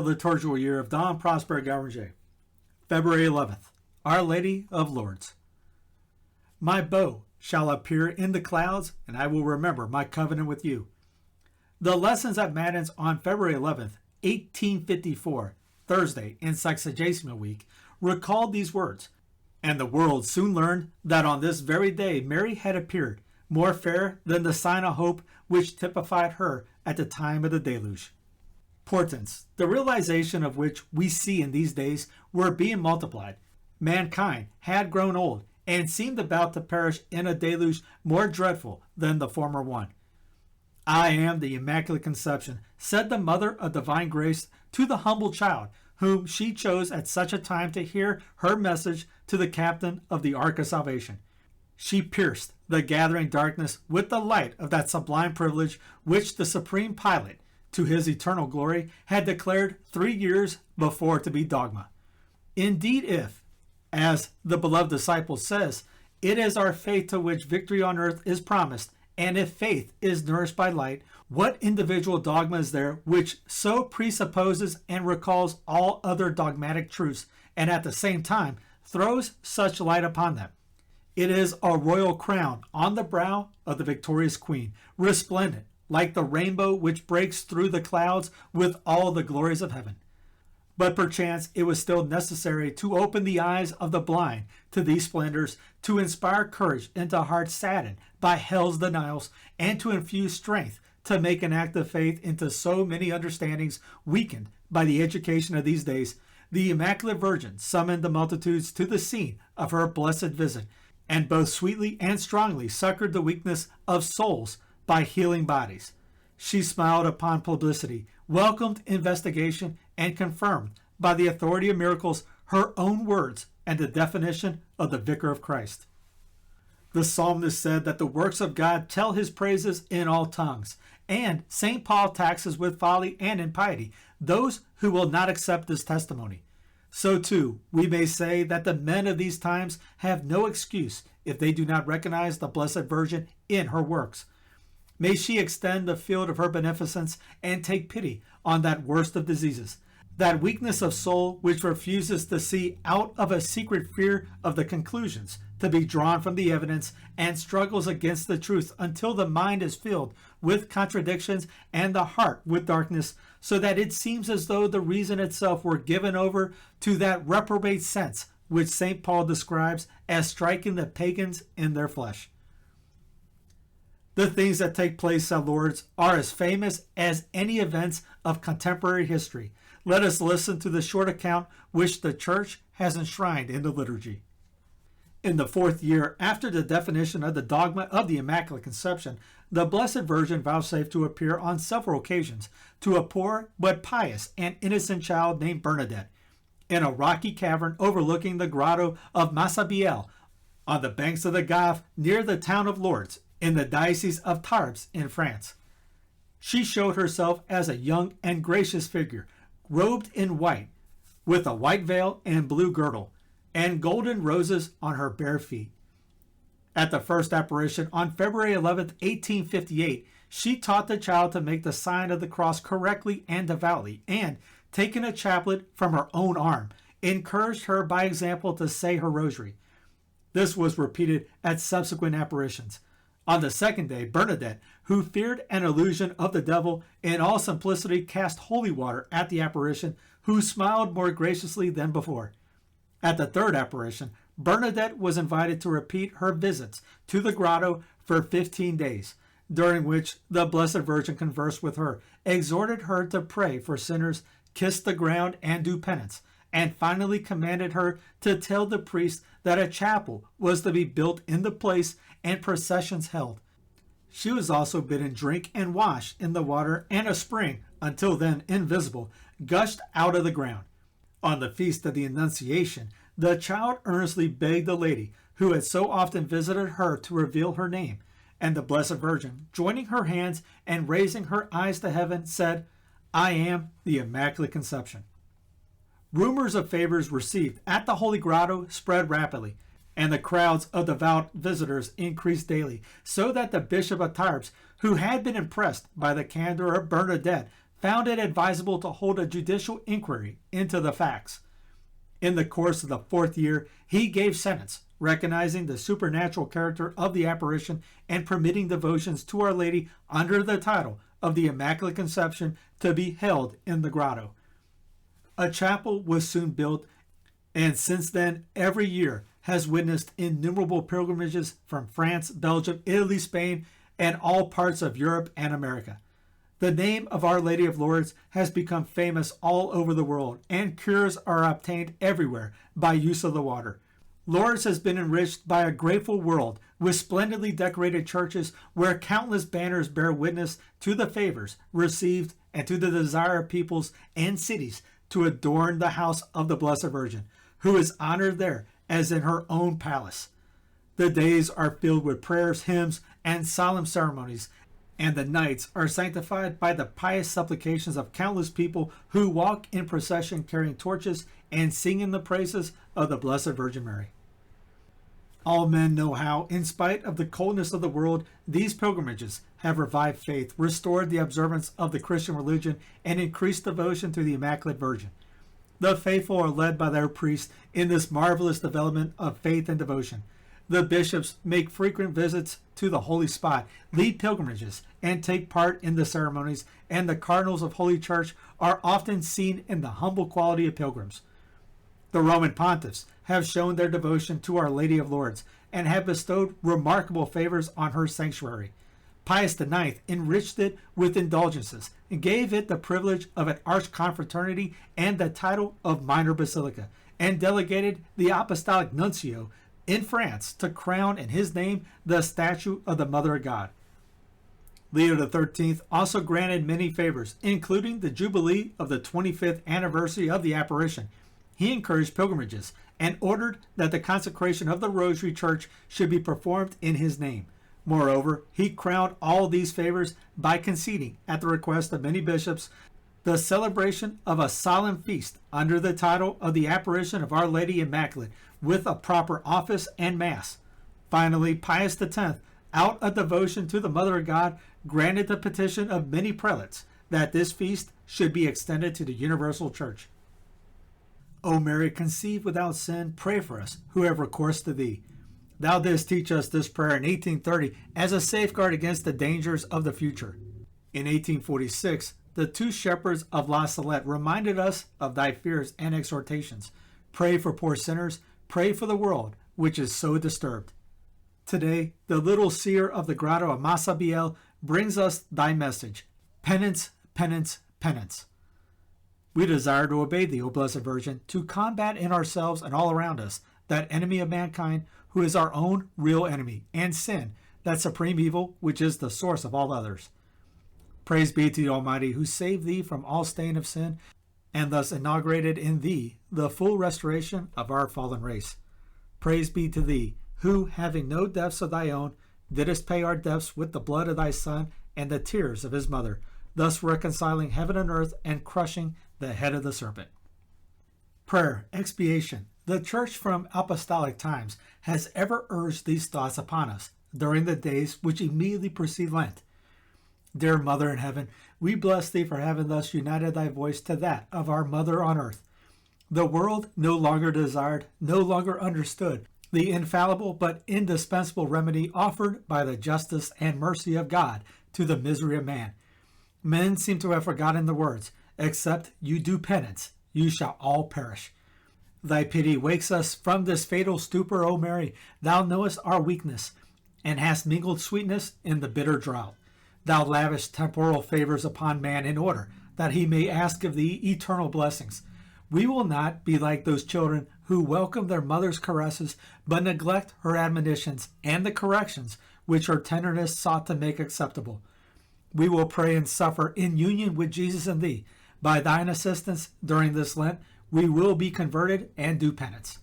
the liturgical year of Dom Prosper Guéranger. February 11th, Our Lady of Lourdes. My bow shall appear in the clouds, and I will remember my covenant with you. The lessons at Penance on February 11th, 1854, Thursday in Sexagesima week, recalled these words, and the world soon learned that on this very day Mary had appeared, more fair than the sign of hope which typified her at the time of the deluge. Portents, the realization of which we see in these days, were being multiplied. Mankind had grown old and seemed about to perish in a deluge more dreadful than the former one. I am the Immaculate Conception, said the Mother of Divine Grace to the humble child, whom she chose at such a time to hear her message to the captain of the Ark of Salvation. She pierced the gathering darkness with the light of that sublime privilege which the Supreme Pilate, to his eternal glory, had declared 3 years before to be dogma. Indeed, if, as the beloved disciple says, it is our faith to which victory on earth is promised, and if faith is nourished by light, what individual dogma is there which so presupposes and recalls all other dogmatic truths, and at the same time throws such light upon them? It is a royal crown on the brow of the victorious Queen, resplendent like the rainbow which breaks through the clouds with all the glories of heaven. But perchance it was still necessary to open the eyes of the blind to these splendors, to inspire courage into hearts saddened by hell's denials, and to infuse strength to make an act of faith into so many understandings weakened by the education of these days. The Immaculate Virgin summoned the multitudes to the scene of her blessed visit, and both sweetly and strongly succored the weakness of souls by healing bodies. She smiled upon publicity, welcomed investigation, and confirmed by the authority of miracles her own words and the definition of the Vicar of Christ. The psalmist said that the works of God tell his praises in all tongues, and St. Paul taxes with folly and impiety those who will not accept this testimony. So too, we may say that the men of these times have no excuse if they do not recognize the Blessed Virgin in her works. May she extend the field of her beneficence and take pity on that worst of diseases, that weakness of soul which refuses to see out of a secret fear of the conclusions to be drawn from the evidence, and struggles against the truth until the mind is filled with contradictions and the heart with darkness, so that it seems as though the reason itself were given over to that reprobate sense which St. Paul describes as striking the pagans in their flesh. The things that take place at Lourdes are as famous as any events of contemporary history. Let us listen to the short account which the Church has enshrined in the liturgy. In the 4th year after the definition of the dogma of the Immaculate Conception, the Blessed Virgin vouchsafed to appear on several occasions to a poor but pious and innocent child named Bernadette, in a rocky cavern overlooking the grotto of Massabielle, on the banks of the Gave near the town of Lourdes, in the Diocese of Tarbes in France. She showed herself as a young and gracious figure, robed in white, with a white veil and blue girdle, and golden roses on her bare feet. At the first apparition on February 11, 1858, she taught the child to make the sign of the cross correctly and devoutly, and, taking a chaplet from her own arm, encouraged her by example to say her rosary. This was repeated at subsequent apparitions. On the second day, Bernadette, who feared an illusion of the devil, in all simplicity cast holy water at the apparition, who smiled more graciously than before. At the third apparition, Bernadette was invited to repeat her visits to the grotto for 15 days, during which the Blessed Virgin conversed with her, exhorted her to pray for sinners, kiss the ground, and do penance, and finally commanded her to tell the priest that a chapel was to be built in the place and processions held. She was also bidden drink and wash in the water, and a spring, until then invisible, gushed out of the ground. On the feast of the Annunciation, the child earnestly begged the lady who had so often visited her to reveal her name, and the Blessed Virgin, joining her hands and raising her eyes to heaven, said, "I am the Immaculate Conception." Rumors of favors received at the Holy Grotto spread rapidly, and the crowds of devout visitors increased daily, so that the Bishop of Tarbes, who had been impressed by the candor of Bernadette, found it advisable to hold a judicial inquiry into the facts. In the course of the 4th year, he gave sentence, recognizing the supernatural character of the apparition and permitting devotions to Our Lady under the title of the Immaculate Conception to be held in the grotto. A chapel was soon built, and since then, every year has witnessed innumerable pilgrimages from France, Belgium, Italy, Spain, and all parts of Europe and America. The name of Our Lady of Lourdes has become famous all over the world, and cures are obtained everywhere by use of the water. Lourdes has been enriched by a grateful world with splendidly decorated churches where countless banners bear witness to the favors received and to the desire of peoples and cities to adorn the house of the Blessed Virgin, who is honored there as in her own palace. The days are filled with prayers, hymns, and solemn ceremonies, and the nights are sanctified by the pious supplications of countless people who walk in procession carrying torches and singing the praises of the Blessed Virgin Mary. All men know how, in spite of the coldness of the world, these pilgrimages have revived faith, restored the observance of the Christian religion, and increased devotion to the Immaculate Virgin. The faithful are led by their priests in this marvelous development of faith and devotion. The bishops make frequent visits to the holy spot, lead pilgrimages, and take part in the ceremonies, and the cardinals of Holy Church are often seen in the humble quality of pilgrims. The Roman pontiffs have shown their devotion to Our Lady of Lourdes and have bestowed remarkable favors on her sanctuary. Pius IX enriched it with indulgences and gave it the privilege of an archconfraternity and the title of minor basilica, and delegated the apostolic nuncio in France to crown in his name the statue of the Mother of God. Leo XIII also granted many favors, including the jubilee of the 25th anniversary of the Apparition. He encouraged pilgrimages and ordered that the consecration of the Rosary Church should be performed in his name. Moreover, he crowned all these favors by conceding, at the request of many bishops, the celebration of a solemn feast under the title of the Apparition of Our Lady Immaculate, with a proper office and Mass. Finally, Pius X, out of devotion to the Mother of God, granted the petition of many prelates that this feast should be extended to the universal Church. O Mary, conceived without sin, pray for us who have recourse to thee. Thou didst teach us this prayer in 1830 as a safeguard against the dangers of the future. In 1846, the two shepherds of La Salette reminded us of thy fears and exhortations. Pray for poor sinners, pray for the world, which is so disturbed. Today, the little seer of the grotto of Massabielle brings us thy message. Penance, penance, penance. We desire to obey thee, O Blessed Virgin, to combat in ourselves and all around us that enemy of mankind who is our own real enemy, and sin, that supreme evil which is the source of all others. Praise be to the Almighty, who saved thee from all stain of sin, and thus inaugurated in thee the full restoration of our fallen race. Praise be to thee, who, having no debts of thy own, didst pay our debts with the blood of thy Son and the tears of his mother, thus reconciling heaven and earth and crushing the head of the serpent. Prayer, expiation. The Church from apostolic times has ever urged these thoughts upon us during the days which immediately precede Lent. Dear Mother in heaven, we bless thee for having thus united thy voice to that of our Mother on earth. The world no longer desired, no longer understood, the infallible but indispensable remedy offered by the justice and mercy of God to the misery of man. Men seem to have forgotten the words, except you do penance, you shall all perish. Thy pity wakes us from this fatal stupor, O Mary. Thou knowest our weakness, and hast mingled sweetness in the bitter drought. Thou lavish temporal favors upon man in order that he may ask of thee eternal blessings. We will not be like those children who welcome their mother's caresses, but neglect her admonitions and the corrections which her tenderness sought to make acceptable. We will pray and suffer in union with Jesus and thee. By thine assistance during this Lent, we will be converted and do penance.